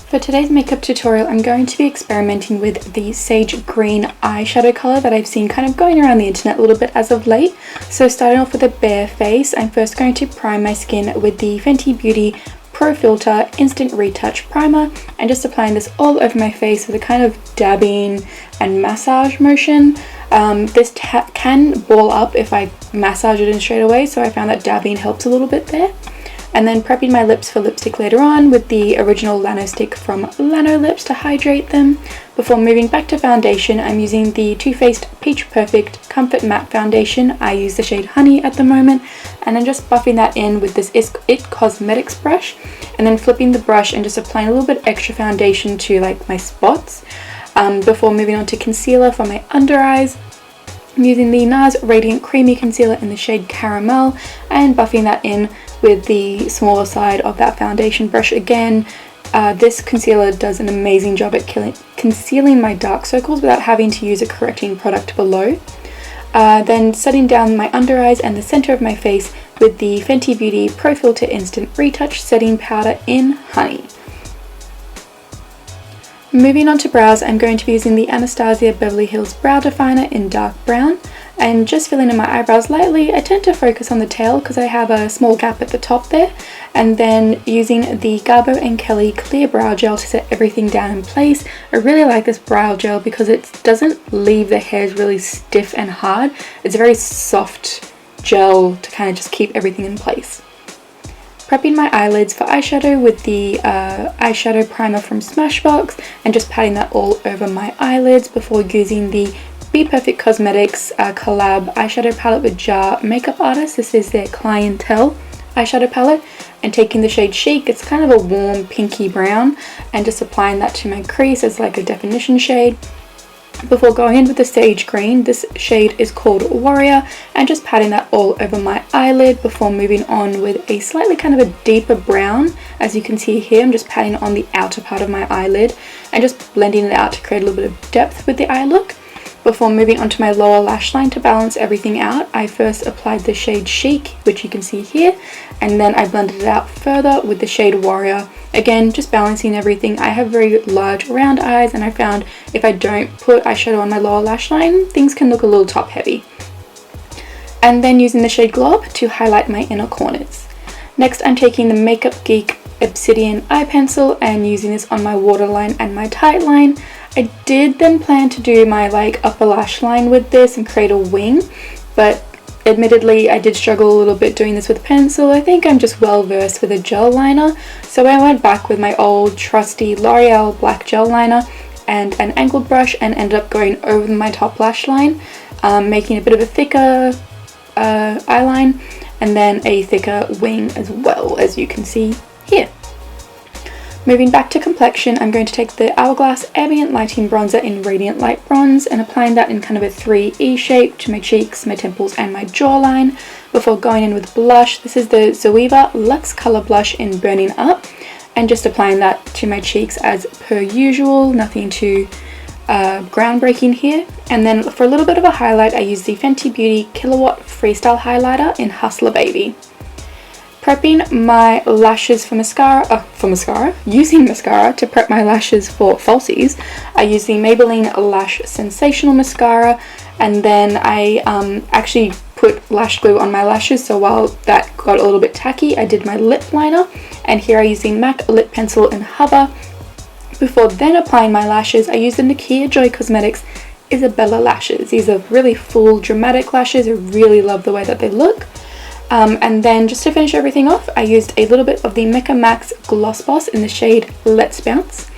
For today's makeup tutorial, I'm going to be experimenting with the sage green eyeshadow colour that I've seen kind of going around the internet a little bit as of late. So starting off with a bare face, I'm first going to prime my skin with the Fenty Beauty Pro Filt'r Instant Retouch Primer and just applying this all over my face with a kind of dabbing and massage motion. This can ball up if I massage it in straight away, so I found that dabbing helps a little bit there. And then prepping my lips for lipstick later on with the original Lanostick from Lanolips to hydrate them. Before moving back to foundation, I'm using the Too Faced Peach Perfect Comfort Matte Foundation. I use the shade Honey at the moment, and I'm just buffing that in with this It Cosmetics brush, and then flipping the brush and just applying a little bit extra foundation to like my spots. Before moving on to concealer for my under eyes, I'm using the NARS Radiant Creamy Concealer in the shade Caramel and buffing that in with the smaller side of that foundation brush again. This concealer does an amazing job at concealing my dark circles without having to use a correcting product below. Then setting down my under eyes and the center of my face with the Fenty Beauty Pro Filt'r Instant Retouch Setting Powder in Honey. Moving on to brows, I'm going to be using the Anastasia Beverly Hills Brow Definer in dark brown and just filling in my eyebrows lightly. I tend to focus on the tail because I have a small gap at the top there, and then using the Garbo and Kelly Clear Brow Gel to set everything down in place. I really like this brow gel because it doesn't leave the hairs really stiff and hard. It's a very soft gel to kind of just keep everything in place. Prepping my eyelids for eyeshadow with the eyeshadow primer from Smashbox and just patting that all over my eyelids before using the bPerfect Cosmetics collab eyeshadow palette with Jar Makeup Artist. This is their Clientele eyeshadow palette, and taking the shade Chic, it's kind of a warm pinky brown, and just applying that to my crease as like a definition shade. Before going in with the sage green, this shade is called Warrior, and just patting that all over my eyelid before moving on with a slightly kind of a deeper brown. As you can see here, I'm just patting on the outer part of my eyelid and just blending it out to create a little bit of depth with the eye look. Before moving onto my lower lash line to balance everything out, I first applied the shade Chic, which you can see here, and then I blended it out further with the shade Warrior. Again, just balancing everything. I have very large round eyes, and I found if I don't put eyeshadow on my lower lash line, things can look a little top heavy. And then using the shade Glob to highlight my inner corners. Next, I'm taking the Makeup Geek Obsidian eye pencil and using this on my waterline and my tight line. I did then plan to do my like upper lash line with this and create a wing, but admittedly I did struggle a little bit doing this with a pencil. I think I'm just well versed with a gel liner, so I went back with my old trusty L'Oreal black gel liner and an angled brush and ended up going over my top lash line, making a bit of a thicker eyeline and then a thicker wing as well, as you can see here. Moving back to complexion, I'm going to take the Hourglass Ambient Lighting Bronzer in Radiant Light Bronze and applying that in kind of a 3E shape to my cheeks, my temples and my jawline before going in with blush. This is the Zoeva Luxe Color Blush in Burning Up, and just applying that to my cheeks as per usual, nothing too groundbreaking here. And then for a little bit of a highlight, I use the Fenty Beauty Killawatt Freestyle Highlighter in Hustler Baby. Prepping my lashes for mascara, using mascara to prep my lashes for falsies. I use the Maybelline Lash Sensational Mascara, and then I actually put lash glue on my lashes, so while that got a little bit tacky, I did my lip liner, and here I use the MAC Lip Pencil in Hover. Before then applying my lashes, I use the Nikkia Joy Cosmetics Isabella lashes. These are really full, dramatic lashes. I really love the way that they look. And then just to finish everything off, I used a little bit of the Mecca Max Gloss Boss in the shade Let's Bounce.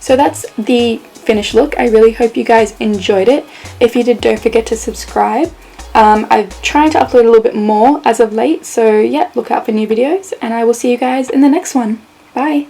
So that's the finished look. I really hope you guys enjoyed it. If you did, don't forget to subscribe. I'm trying to upload a little bit more as of late, so yeah, look out for new videos, and I will see you guys in the next one. Bye!